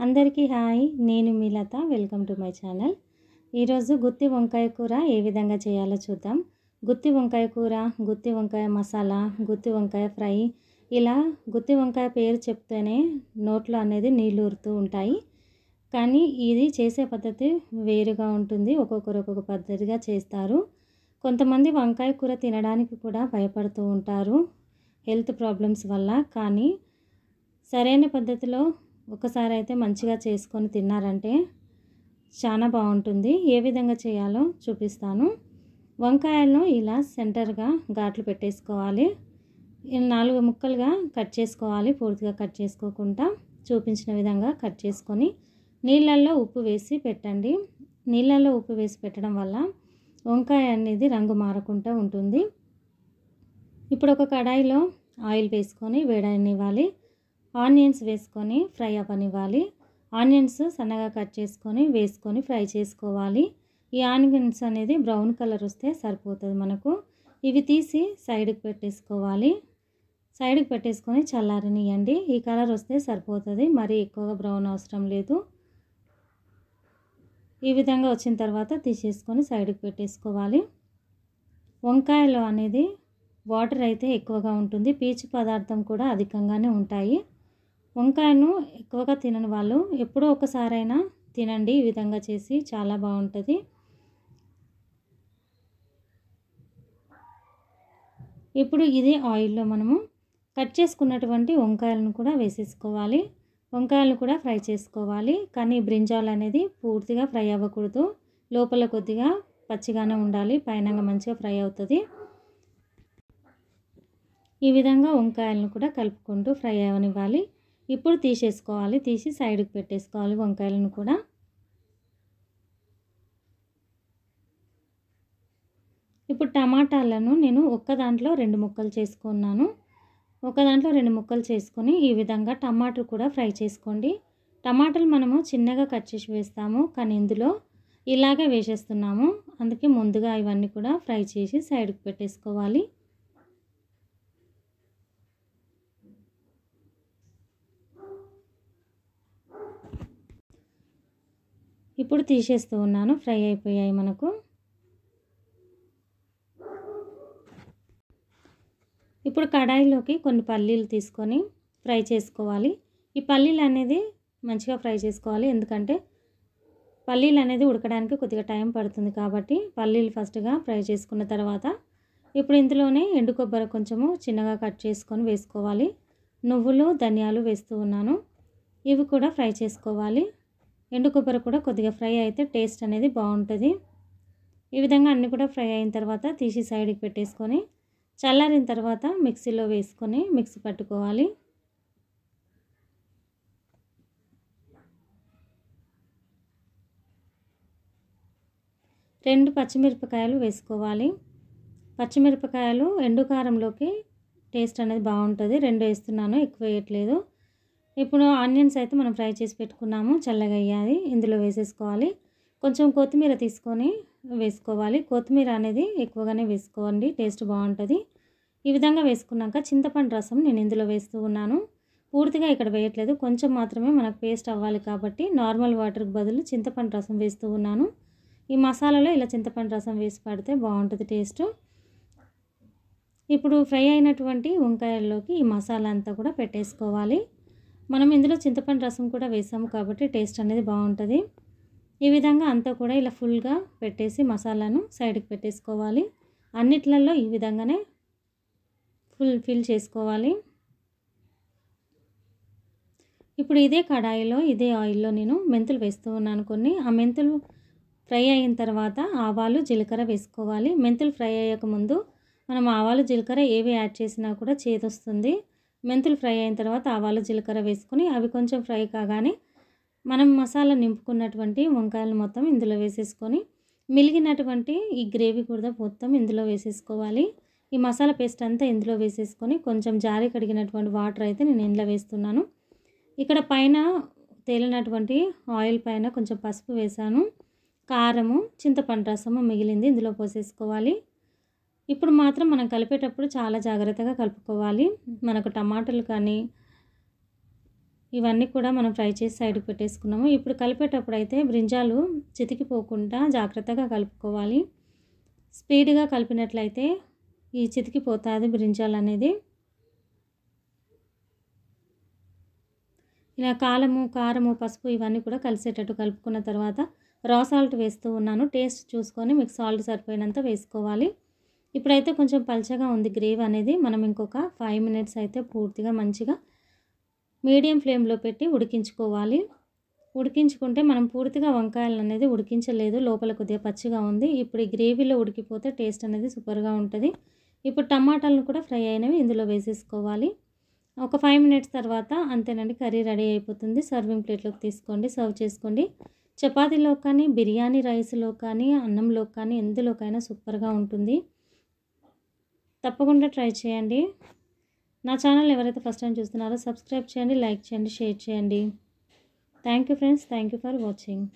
అందరికీ హాయ్, నేను మీ Latha. Welcome to my channel. ఈరోజు గుత్తి వంకాయ కూర ఏ విధంగా చేయాలో చూద్దాం. గుత్తి వంకాయ కూర, గుత్తి వంకాయ మసాలా, గుత్తి వంకాయ ఫ్రై, ఇలా గుత్తి వంకాయ పేరు చెప్తేనే నోట్లో అనేది నీళ్ళు ఊరుతూ ఉంటాయి. కానీ ఇది చేసే పద్ధతి వేరుగా ఉంటుంది. ఒక్కొక్కరు ఒక్కొక్క పద్ధతిగా చేస్తారు. కొంతమంది వంకాయ కూర తినడానికి కూడా భయపడుతూ ఉంటారు హెల్త్ ప్రాబ్లమ్స్ వల్ల. కానీ సరైన పద్ధతిలో ఒకసారి అయితే మంచిగా చేసుకొని తిన్నారంటే చాలా బాగుంటుంది. ఏ విధంగా చేయాలో చూపిస్తాను. వంకాయలను ఇలా సెంటర్గా ఘాట్లు పెట్టేసుకోవాలి. 4 ముక్కలుగా కట్ చేసుకోవాలి. పూర్తిగా కట్ చేసుకోకుండా చూపించిన విధంగా కట్ చేసుకొని నీళ్ళల్లో ఉప్పు వేసి పెట్టండి. నీళ్ళల్లో ఉప్పు వేసి పెట్టడం వల్ల వంకాయ అనేది రంగు మారకుండా ఉంటుంది. ఇప్పుడు ఒక కడాయిలో ఆయిల్ వేసుకొని వేడనివ్వాలి. ఆనియన్స్ వేసుకొని ఫ్రై అవ్వనివ్వాలి. ఆనియన్స్ సన్నగా కట్ చేసుకొని వేసుకొని ఫ్రై చేసుకోవాలి. ఈ ఆనియన్స్ అనేది బ్రౌన్ కలర్ వస్తే సరిపోతుంది మనకు. ఇవి తీసి సైడ్కి పెట్టేసుకోవాలి. సైడ్కి పెట్టేసుకొని చల్లారనియండి. ఈ కలర్ వస్తే సరిపోతుంది, మరీ ఎక్కువగా బ్రౌన్ అవసరం లేదు. ఈ విధంగా వచ్చిన తర్వాత తీసేసుకొని సైడ్కి పెట్టేసుకోవాలి. వంకాయలో అనేది వాటర్ అయితే ఎక్కువగా ఉంటుంది, పీచు పదార్థం కూడా అధికంగానే ఉంటాయి. వంకాయను ఎక్కువగా తినని వాళ్ళు ఎప్పుడో ఒకసారైనా తినండి. ఈ విధంగా చేసి చాలా బాగుంటుంది. ఇప్పుడు ఇదే ఆయిల్లో మనము కట్ చేసుకున్నటువంటి వంకాయలను కూడా వేసేసుకోవాలి. వంకాయలను కూడా ఫ్రై చేసుకోవాలి. కానీ బ్రింజాల్ అనేది పూర్తిగా ఫ్రై అవ్వకూడదు. లోపల కొద్దిగా పచ్చిగానే ఉండాలి, పైన మంచిగా ఫ్రై అవుతుంది. ఈ విధంగా వంకాయలను కూడా కలుపుకుంటూ ఫ్రై అవ్వనివ్వాలి. ఇప్పుడు తీసేసుకోవాలి. తీసి సైడ్కి పెట్టేసుకోవాలి వంకాయలను కూడా. ఇప్పుడు టమాటాలను నేను ఒక్క దాంట్లో 2 ముక్కలు చేసుకున్నాను. ఒక దాంట్లో 2 ముక్కలు చేసుకొని ఈ విధంగా టమాటా కూడా ఫ్రై చేసుకోండి. టమాటాలు మనము చిన్నగా కట్ చేసి వేస్తాము, కానీ ఇందులో ఇలాగే వేసేస్తున్నాము. అందుకే ముందుగా ఇవన్నీ కూడా ఫ్రై చేసి సైడ్కి పెట్టేసుకోవాలి. ఇప్పుడు తీసేస్తూ ఉన్నాను. ఫ్రై అయిపోయాయి మనకు. ఇప్పుడు కడాయిలోకి కొన్ని పల్లీలు తీసుకొని ఫ్రై చేసుకోవాలి. ఈ పల్లీలు అనేది మంచిగా ఫ్రై చేసుకోవాలి, ఎందుకంటే పల్లీలు అనేది ఉడకడానికి కొద్దిగా టైం పడుతుంది కాబట్టి పల్లీలు ఫస్ట్గా ఫ్రై చేసుకున్న తర్వాత ఇప్పుడు ఇందులోనే ఎండు కొబ్బరి కొంచెము చిన్నగా కట్ చేసుకొని వేసుకోవాలి. నువ్వులు, ధనియాలు వేస్తూ ఉన్నాను. ఇవి కూడా ఫ్రై చేసుకోవాలి. ఎండు కొబ్బరి కూడా కొద్దిగా ఫ్రై అయితే టేస్ట్ అనేది బాగుంటుంది. ఈ విధంగా అన్నీ కూడా ఫ్రై అయిన తర్వాత తీసి సైడ్కి పెట్టేసుకొని చల్లారిన తర్వాత మిక్సీలో వేసుకొని మిక్సీ పట్టుకోవాలి. రెండు పచ్చిమిరపకాయలు వేసుకోవాలి. పచ్చిమిరపకాయలు ఎండు కారంలోకి టేస్ట్ అనేది బాగుంటుంది. 2 వేస్తున్నాను, ఎక్కువ వేయట్లేదు. ఇప్పుడు ఆనియన్స్ అయితే మనం ఫ్రై చేసి పెట్టుకున్నాము, చల్లగా అయ్యాయి. ఇందులో వేసేసుకోవాలి. కొంచెం కొత్తిమీర తీసుకొని వేసుకోవాలి. కొత్తిమీర అనేది ఎక్కువగానే వేసుకోండి, టేస్ట్ బాగుంటుంది. ఈ విధంగా వేసుకున్నాక చింతపండు రసం నేను ఇందులో వేస్తూ ఉన్నాను. పూర్తిగా ఇక్కడ వేయట్లేదు, కొంచెం మాత్రమే మనకు పేస్ట్ అవ్వాలి కాబట్టి నార్మల్ వాటర్కి బదులు చింతపండు రసం వేస్తూ ఉన్నాను. ఈ మసాలాలో ఇలా చింతపండు రసం వేసి పడితే బాగుంటుంది టేస్ట్. ఇప్పుడు ఫ్రై అయినటువంటి వంకాయల్లోకి ఈ మసాలా అంతా కూడా పెట్టేసుకోవాలి. మనం ఇందులో చింతపండు రసం కూడా వేసాము కాబట్టి టేస్ట్ అనేది బాగుంటుంది. ఈ విధంగా అంతా కూడా ఇలా ఫుల్గా పెట్టేసి మసాలాను సైడ్కి పెట్టేసుకోవాలి. అన్నిట్లలో ఈ విధంగానే ఫిల్ చేసుకోవాలి. ఇప్పుడు ఇదే కడాయిలో ఇదే ఆయిల్లో నేను మెంతులు వేస్తూ ఉన్నాను కొన్ని. ఆ మెంతులు ఫ్రై అయిన తర్వాత ఆవాలు, జీలకర్ర వేసుకోవాలి. మెంతులు ఫ్రై అయ్యక ముందు మనం ఆవాలు, జీలకర్ర ఏవి యాడ్ చేసినా కూడా చేదొస్తుంది. మెంతులు ఫ్రై అయిన తర్వాత ఆవాలు, జీలకర్ర వేసుకొని అవి కొంచెం ఫ్రై కాగానే మనం మసాలా నింపుకున్నటువంటి వంకాయలు మొత్తం ఇందులో వేసేసుకొని మిలిగినటువంటి ఈ గ్రేవీ కూడా మొత్తం ఇందులో వేసేసుకోవాలి. ఈ మసాలా పేస్ట్ అంతా ఇందులో వేసేసుకొని కొంచెం జారి కడిగినటువంటి వాటర్ అయితే నేను ఇందులో వేస్తున్నాను. ఇక్కడ పైన తేలినటువంటి ఆయిల్ పైన కొంచెం పసుపు వేసాను. కారము, చింతపండు రసము మిగిలింది ఇందులో పోసేసుకోవాలి. ఇప్పుడు మాత్రం మనం కలిపేటప్పుడు చాలా జాగ్రత్తగా కలుపుకోవాలి. మనకు టమాటాలు కానీ ఇవన్నీ కూడా మనం ఫ్రై చేసి సైడ్కి పెట్టేసుకున్నాము. ఇప్పుడు కలిపేటప్పుడు అయితే బ్రింజాలు చితికిపోకుండా జాగ్రత్తగా కలుపుకోవాలి. స్పీడ్గా కలిపినట్లయితే ఈ చితికిపోతుంది బ్రింజాల్ అనేది. ఇలా కారము, పసుపు ఇవన్నీ కూడా కలిసేటట్టు కలుపుకున్న తర్వాత రా సాల్ట్ వేస్తూ ఉన్నాను. టేస్ట్ చూసుకొని మీకు సాల్ట్ సరిపోయినంత వేసుకోవాలి. ఇప్పుడైతే కొంచెం పల్చగా ఉంది గ్రేవీ అనేది. మనం ఇంకొక 5 మినిట్స్ అయితే పూర్తిగా మంచిగా మీడియం ఫ్లేమ్లో పెట్టి ఉడికించుకోవాలి. ఉడికించుకుంటే మనం పూర్తిగా వంకాయలు అనేది ఉడికించలేదు, లోపల కొద్దిగా పచ్చిగా ఉంది. ఇప్పుడు ఈ గ్రేవీలో ఉడికిపోతే టేస్ట్ అనేది సూపర్గా ఉంటుంది. ఇప్పుడు టమాటాలను కూడా ఫ్రై అయినవి ఇందులో వేసేసుకోవాలి. ఒక 5 మినిట్స్ తర్వాత అంతేనండి, కర్రీ రెడీ అయిపోతుంది. సర్వింగ్ ప్లేట్లోకి తీసుకోండి, సర్వ్ చేసుకోండి. చపాతీలో కానీ, బిర్యానీ రైస్లో కానీ, అన్నంలో కానీ ఎందులోకైనా సూపర్గా ఉంటుంది. తప్పకుండా ట్రై చేయండి. నా ఛానల్ ఎవరైతే ఫస్ట్ టైం చూస్తున్నారో సబ్స్క్రైబ్ చేయండి, లైక్ చేయండి, షేర్ చేయండి. Thank you friends, thank you for watching.